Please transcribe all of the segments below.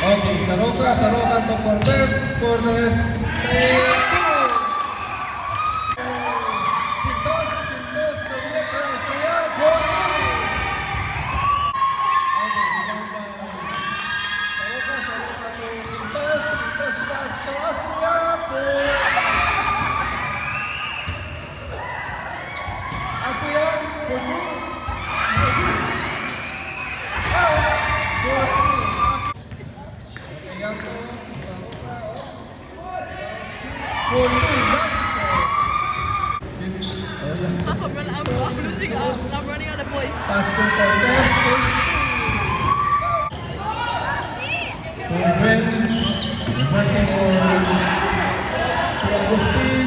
Okay, Saroka to Cortez, Pintos, Tawiyek, Estrella, Saroka to Pintos, pass to Estrella, I'm running out of voice. Pass to Cortez. To Agustin.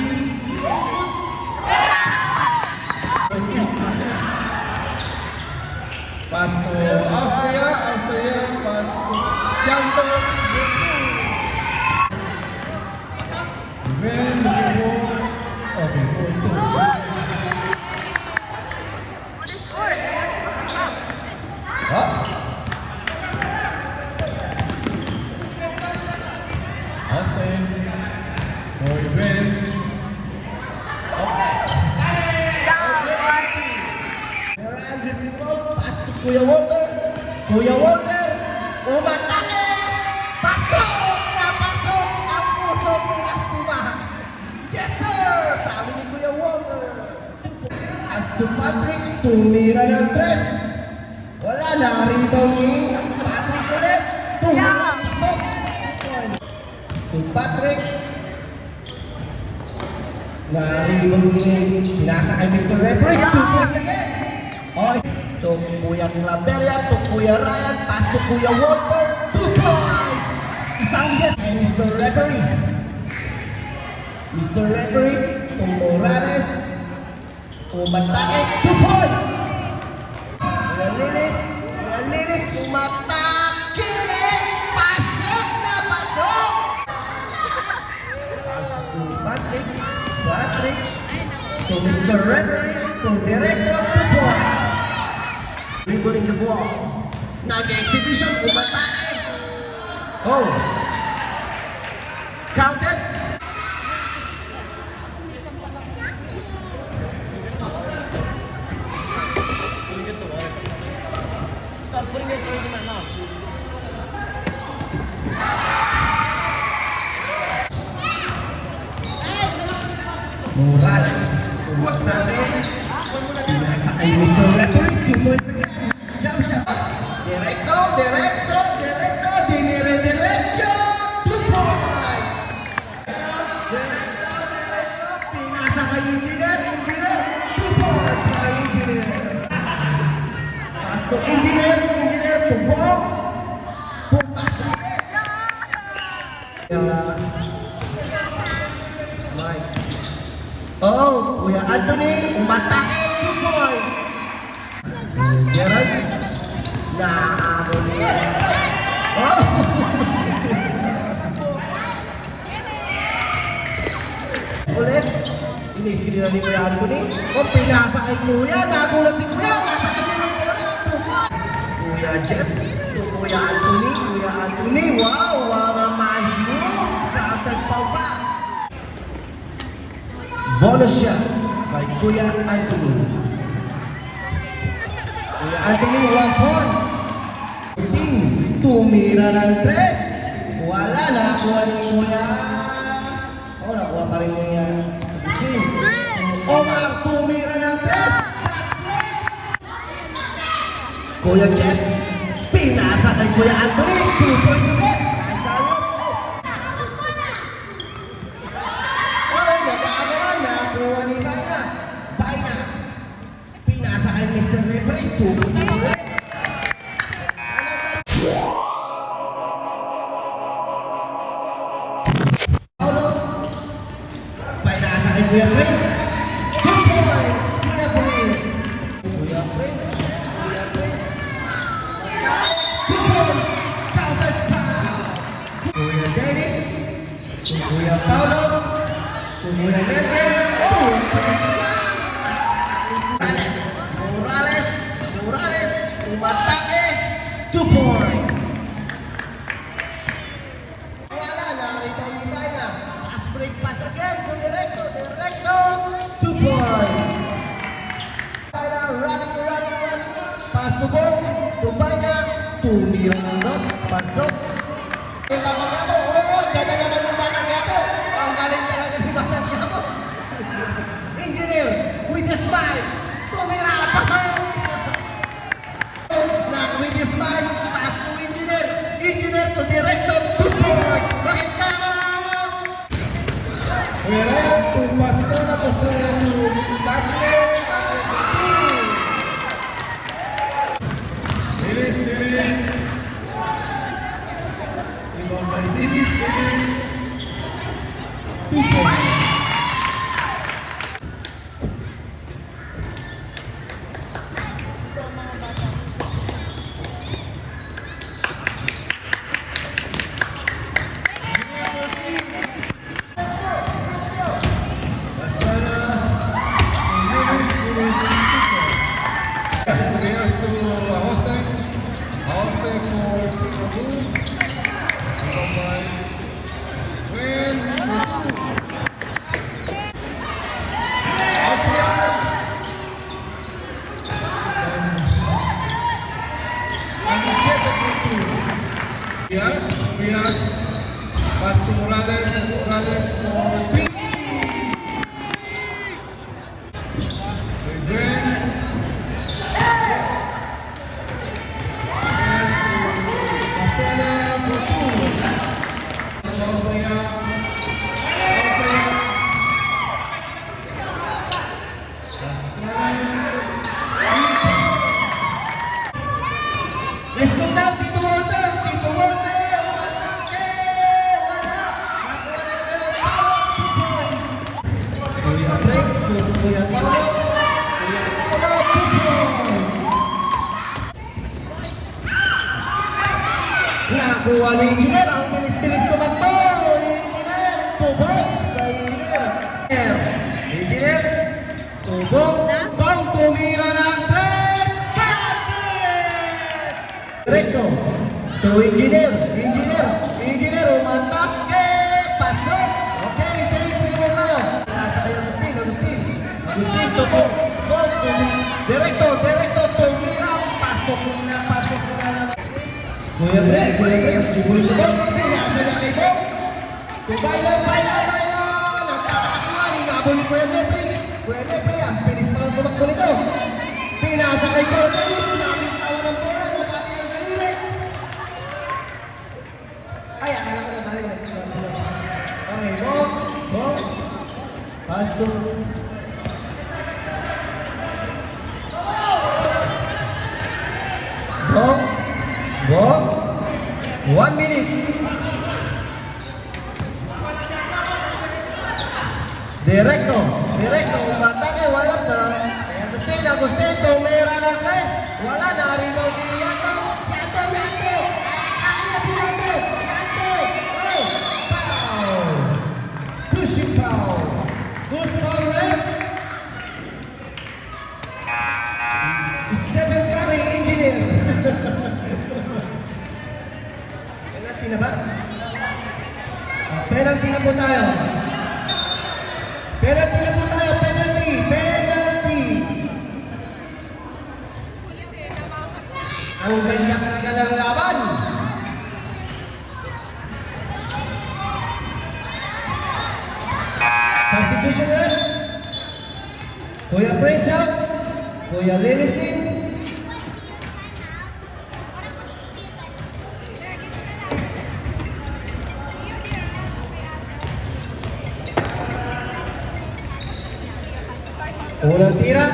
Pass to Austria, pass to Yanto. Okay, 4-2. Huh? Austin. For the win. Pass to Kuya Walter. Kuya Walter. Umatake. Pasok na pasok ang puso ni Astuma. Yes sir! Sabi ni Kuya Walter. As to Patrick, tumira ng tres. Wala na, rebound ni Patrick ulit. Tumira, pasok. To Patrick. Na-rebound ni pinasa kay Mr. Referee. 2 points again. Oh, to Kuya Claveria, to Kuya Ryan, pass to Kuya Walter. 2 points. Isang yes kay Mr. Referee. Mr. Referee, to Morales. Umatake, 2 points. Kuya Lilis, umatake. Pasok na pasok. Pass to Patrick, to Mr. Referee, to Director, 2 points. Dribbling the ball. Nag-exhibition, umatake. Oh. Counted. Morales, umatake. Pinasa kay Mr. Referee, 2 points again. Jump shot. Directo, diretso, 2 points. Directo, pinasa kay Engineer, 2 points para Engineer. Pass to Engineer, to Bong. Pumasa. Mike. Oh, Kuya Anthony, umatake, 2 points. Gerald, nahabol niya. Oh! Ulit, inisip nila ni Kuya Anthony. Oh, pinasa kay Kuya, nagulat si Kuya, nasa kanya ng bola. Kuya Jeff, to Kuya Anthony, wow, mga masyo, kaagad pa ba? Bonus shot by Kuya Anthony. Kuya Anthony, 1 point. Tumira ng 3. Wala na, nakuha ni Kuya. Oh, nakuha pa rin niya yan. Agustin. Omar, tumira ng 3. Kuya Jeff, pinasa kay Kuya Anthony. 2 points ulit. Nasa loob. Oh, nag-aagawan. Nakuha ni Baina. Pinasa kay Mr. Referee. 2 points ulit. Kuya Prince, 2 points. Kuya Prince, 2 points. Counted pa. Kuya Dennis, Kuya Paulo, Kuya Nervin, 2 points. Morales, umatake, 2 points. Yung Batang oo, dyan na naman yung Batang Quiapo. Ang galing talaga si Batang Quiapo. Engineer, with the smile, tumira, pasok! Now with the smile, pass to Engineer. Engineer to Director, 2 points. Bakit tama? Well, to Pastrana to Tagle. Dilis. Ibang by Dilis. 2 points. Rias, pass to Morales, and Morales for 3. Pastrana for 2. Austria. Let's go now, Tito Walter! Tito Walter! Breaks to Kuya Paolo. Kuya Paolo, 2 points. Nakakuha ni Engineer. Ang bilis-bilis tumakbo. Engineer, 2 points sa Engineer. Engineer, tubong. Bang tumira ng 3. Recto. To Engineer. Engineer, umatake. Pasok. Okay, change mo kayo. Agustin, tubong. Directo, tumira. Pasok na naman. Kuya Brez, tubong. Pinasa na kayo. Baila. Nagtatakuan, inabol ni Kuya Jeffrey. Ang bilis pa lang tumakbo nito. Pinasa kay Kuya Brez, nabitawan ng bola, napati ang kanina. Ay, akala ko na bali. Okay, bong. Pass to... Bong. 1 minute. Directo, umatake, wala na. Agustin, tumira ng 3. Wala na, rebound ni Yato. Kain na si Yato. Oh, foul. Pushing foul. Who's foul left? Stephen Curry, Engineer. Penalty na ba? Penalty na po tayo. Penalty. Ang ganda talaga ng laban. Substitution na. Kuya Prince out. Kuya Lilisin. Unang tira.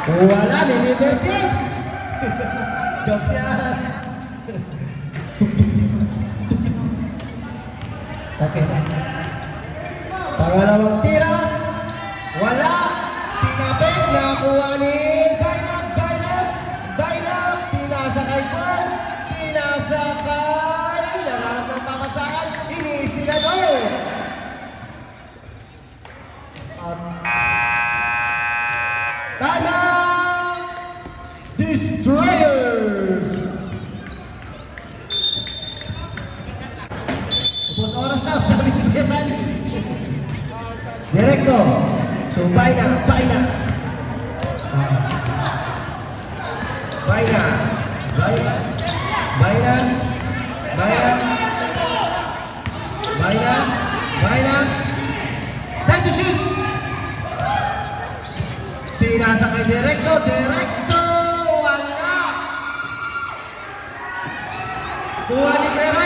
Wala, Lilibertis. Joke yan. Okay. Pangalawang tira. Wala. Tinapit. Nakuha ni Bainab. Pinasa kay Paul. Nagharap ng pamasahan. Iniis nila doon. Tanang Destroyers! Upos oras na, sabi ni Kuya Sani. Direkto, to Baina. Baina. Bahay na. Time to shoot. Pinasa kay Directo. Wala. Kuha ni Guerra.